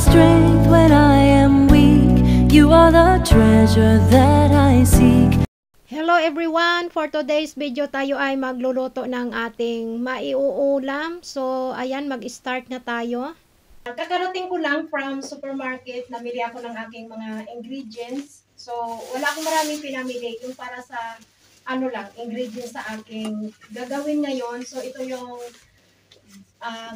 strength when I am weak. You are the treasure that I seek. Hello everyone! For today's video tayo ay magluluto ng ating maiuulam. So, ayan, mag-start na tayo. Kakarating ko lang from supermarket, namili ako ng aking mga ingredients. So, wala akong maraming pinamili. Yung para sa, ingredients sa aking gagawin ngayon. So, ito yung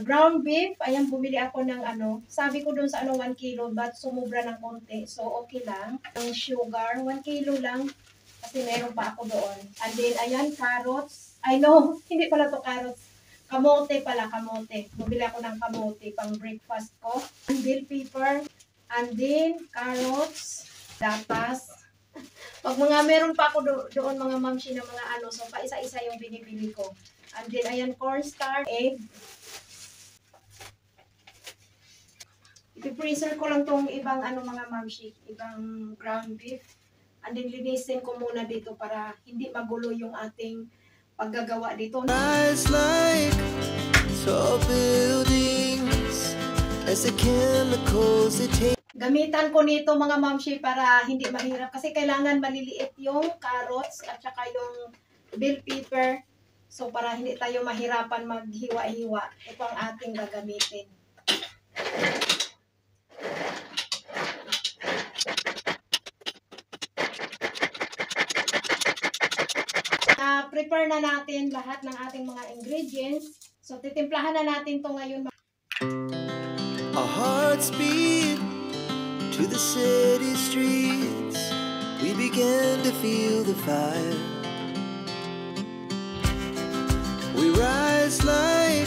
ground beef. Ayan, bumili ako ng sabi ko dun sa 1 kilo, but sumubra ng konti. So, okay lang. Ang sugar, 1 kilo lang. Kasi meron pa ako doon. And then, ayan, carrots. I know, hindi pala to carrots. Kamote pala, kamote. Bumili ako ng kamote pang breakfast ko. And bell pepper. And then, carrots. Tapas. Pag meron pa ako doon mga mamsi na mga so pa isa-isa yung binibili ko. And then, ayan, cornstarch, egg. I-freezer ko lang tong ibang mga mamsi, ibang ground beef. And then linisin ko muna dito para hindi magulo yung ating paggagawa dito. Rise like tall buildings as the chemicals they take. Gamitan ko nito mga mamshi para hindi mahirap kasi kailangan maliliit yung carrots at saka yung bell pepper. So para hindi tayo mahirapan maghiwa-hiwa. Ito ang ating gagamitin. Prepare na natin lahat ng ating mga ingredients. So, titimplahan na natin to ngayon. Our hearts beat to the city streets. We began to feel the fire. We rise like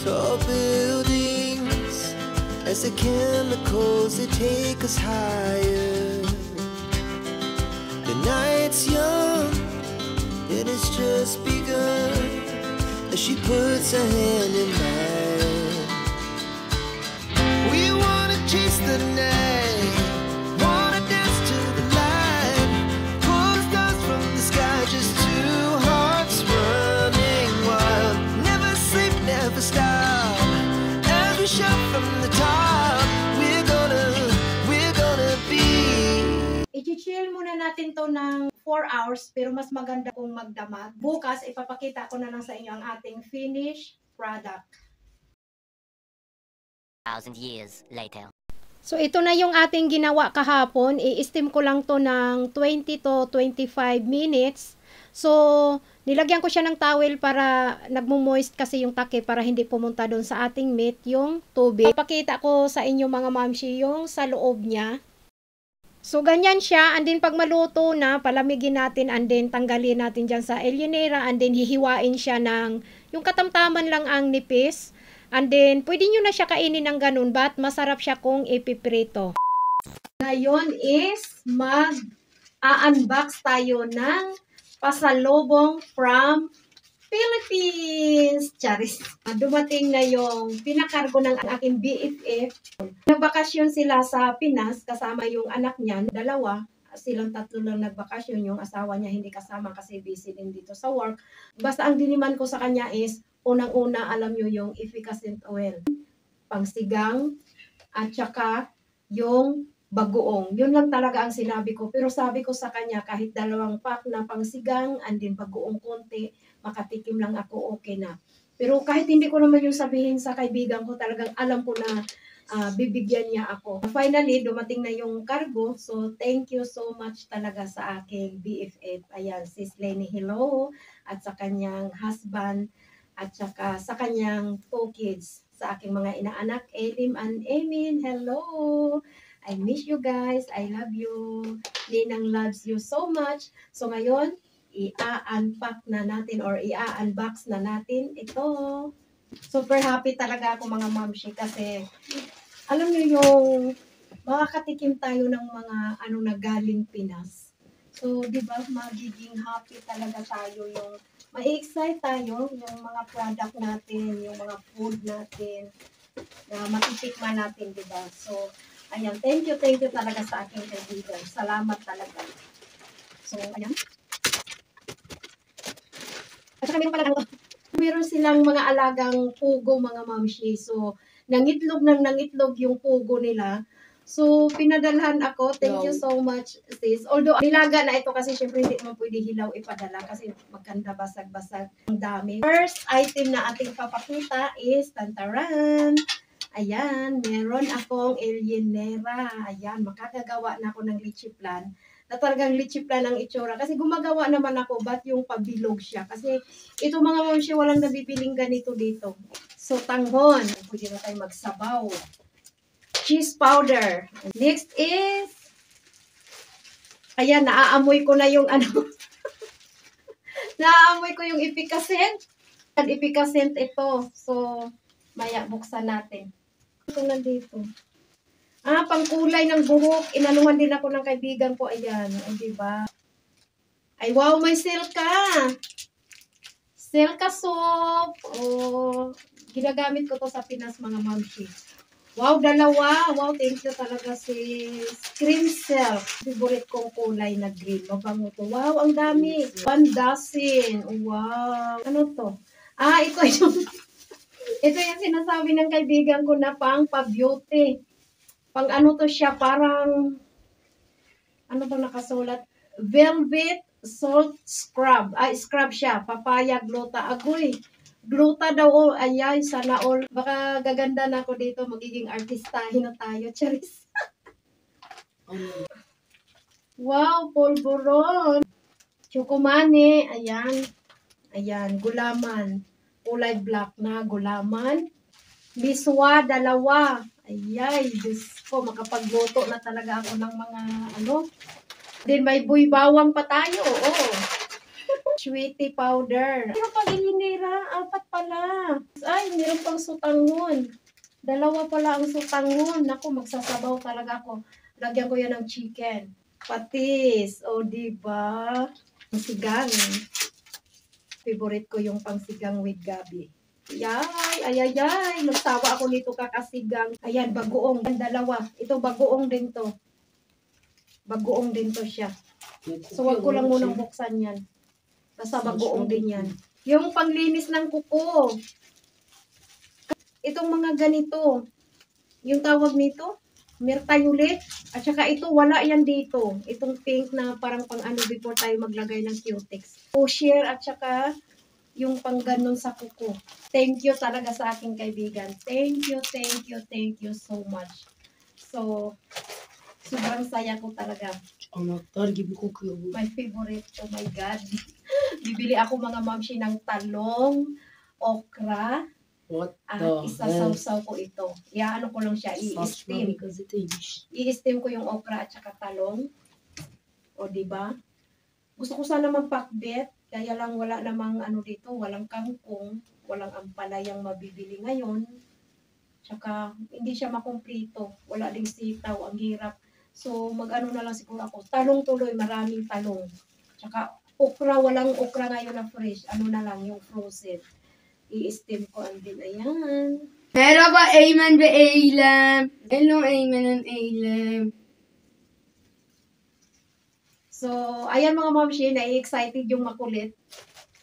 tall buildings as the chemicals they take us higher. The night's young, it has just begun as she puts her hand in mine. We wanna chase the night, wanna dance to the light, pull the stars from the sky, just two hearts running wild. Never sleep, never stop, as we shout from the top. We're gonna be. I-chill muna natin to ng 4 hours, pero mas maganda kung magdamag. Bukas, ipapakita ko na lang sa inyo ang ating finished product. 1,000 years later. So, ito na yung ating ginawa kahapon. I-steam ko lang to ng 20 to 25 minutes. So, nilagyan ko siya ng towel para nagmo-moist kasi yung takip para hindi pumunta doon sa ating meat yung tubig. Ipapakita ko sa inyo mga mamshi yung sa loob niya. So, ganyan siya. And then, pag maluto na, palamigin natin and then tanggalin natin dyan sa Elionera and then hihiwain siya ng yung katamtaman lang ang nipis. And then, pwede nyo na siya kainin ng ganun, but masarap siya kung ipiprito. Ngayon is mag-unbox tayo ng pasalubong from Philippines. Charis. Dumating na yung pinakargo ng aking BFF. Nagbakasyon sila sa Pinas kasama yung anak niya, 2. Silang 3 lang nagbakasyon. Yung asawa niya hindi kasama kasi busy din dito sa work. Basta ang diniman ko sa kanya is, unang-una alam nyo yung efficacent oil. Pangsigang at saka yung bagoong. Yun lang talaga ang sinabi ko. Pero sabi ko sa kanya kahit 2 pack na pangsigang and then bagoong konti, makatikim lang ako, okay na. Pero kahit hindi ko naman yung sabihin sa kaibigan ko, talagang alam ko na bibigyan niya ako. Finally, dumating na yung cargo. So, thank you so much talaga sa aking BFF. Ayan, sis Lenny, hello. At sa kanyang husband, at saka sa kanyang 2 kids. Sa aking mga inaanak, Elim and Emin, hello. I miss you guys. I love you. Ninang loves you so much. So, ngayon, i-unpack na natin or i-unbox na natin ito. Super happy talaga ako mga mamshi kasi alam niyo yung makakatikim tayo ng mga na galing Pinas. So, di ba, magiging happy talaga tayo yung ma-excite tayo yung mga product natin, yung mga food natin na matitikman natin, di ba? So, ayan, thank you talaga sa aking kaibigan. Salamat talaga. So, ayan. At saka meron pala meron silang mga alagang pugo, mga mamshi. So, nangitlog yung pugo nila. So, pinadalhan ako. Thank you so much, sis. Although, nilaga na ito kasi syempre hindi mo pwede hilaw ipadala kasi maganda basag-basag. Ang dami. First item na ating papakita is tantaran. Ayan, meron akong alienera. Ayan, makakagawa na ako ng leche plan. Na talagang leche plan ang itsura. Kasi gumagawa naman ako, but yung pabilog siya. Kasi ito mga monshi, walang nabibiling ganito dito. So, tanghon. Pwede na tayo magsabaw. Cheese powder. Next is, ayan, naaamoy ko na yung ano, naaamoy ko yung epicacent. Epicacent ito. So, maya buksan natin. Ito nandito. Pangkulay ng buhok. Inanuhan din ako ng kaibigan ko. Ayan. Ay, diba? Ay, wow, may silka. Silka soap. Oh, ginagamit ko to sa Pinas, mga mamshi. Wow, dalawa. Wow, thank you talaga sis. Cream silk. Favorite kong kulay na green. Mabango to. Wow, ang dami. 1 dozen. Wow. Ano to? Ito yung ito yung sinasabi ng kaibigan ko na pang pa-beauty. Pang ano to siya, parang ano bang nakasulat? Velvet salt scrub. Scrub siya. Papaya gluta. Agoy. Gluta daw, ayay, sana all. Baka gaganda na ako dito, magiging artistahin na tayo, charis. Wow, polvoron. Chokomane, ayan. Ayan, gulaman. Kulay black na gulaman. Biswa, dalawa. Ayay, Diyos ko, makapagluto na talaga ako ng mga, ano. Then may buy-bawang pa tayo, Sweetie powder. Meron pang ilinira. 4 pala. Ay, meron pang sutangon. 2 pala ang sutangon. Naku, magsasabaw talaga ako. Lagyan ko yan ng chicken. Patis. O, diba? Sigang. Favorite ko yung pangsigang with gabi. Ay. Nagsawa ako nito kakasigang. Ayan, bagoong. 2. Ito, bagoong din to. Bagoong din to siya. So, wag ko lang munang buksan yan. Basta bagoong din yan. Yung panglinis ng kuko. Itong mga ganito. Yung tawag nito, mirtayulit. At saka ito, wala yan dito. Itong pink na parang pang ano before tayo maglagay ng cutex. Pusher at saka yung pang ganon sa kuko. Thank you talaga sa aking kaibigan. Thank you so much. So, sobrang saya ko talaga. My favorite. Oh my God. Bibili ako mga mamshi ng talong, okra, at isasawsaw ko ito. Ano ko lang siya, i-steam. I-steam ko yung okra at saka talong. O, diba? Gusto ko sana magpakbet, kaya lang wala namang ano dito, walang kangkong, walang ampalayang mabibili ngayon. Tsaka, hindi siya makumplito. Wala ding sitaw, ang hirap. So, mag-ano na lang siguro ako. Talong tuloy, maraming talong. Tsaka, okra, walang okra ngayon na fresh. Ano na lang, yung frozen. I-steam ko and din. Ayan. Merhaba Eymen ve Eylem. Hello Eymen and Eylem. So, ayan mga mamshi, na-excited yung makulit.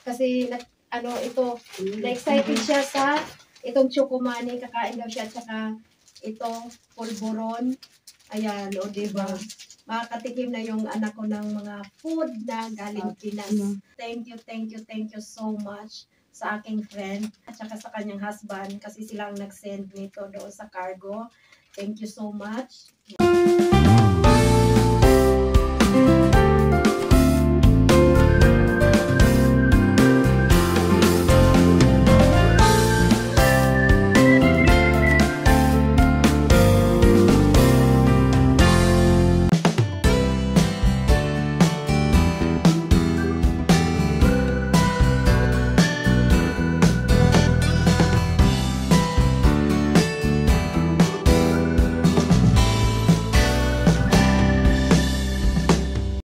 Kasi, na-excited siya sa itong chokomani. Kakain daw siya. Tsaka, ito, polvoron. Ayan, o diba? Makakatikim na yung anak ko ng mga food na galing Pinas. Thank you so much sa aking friend at saka sa kanyang husband kasi sila ang nag-send nito doon sa cargo. Thank you so much.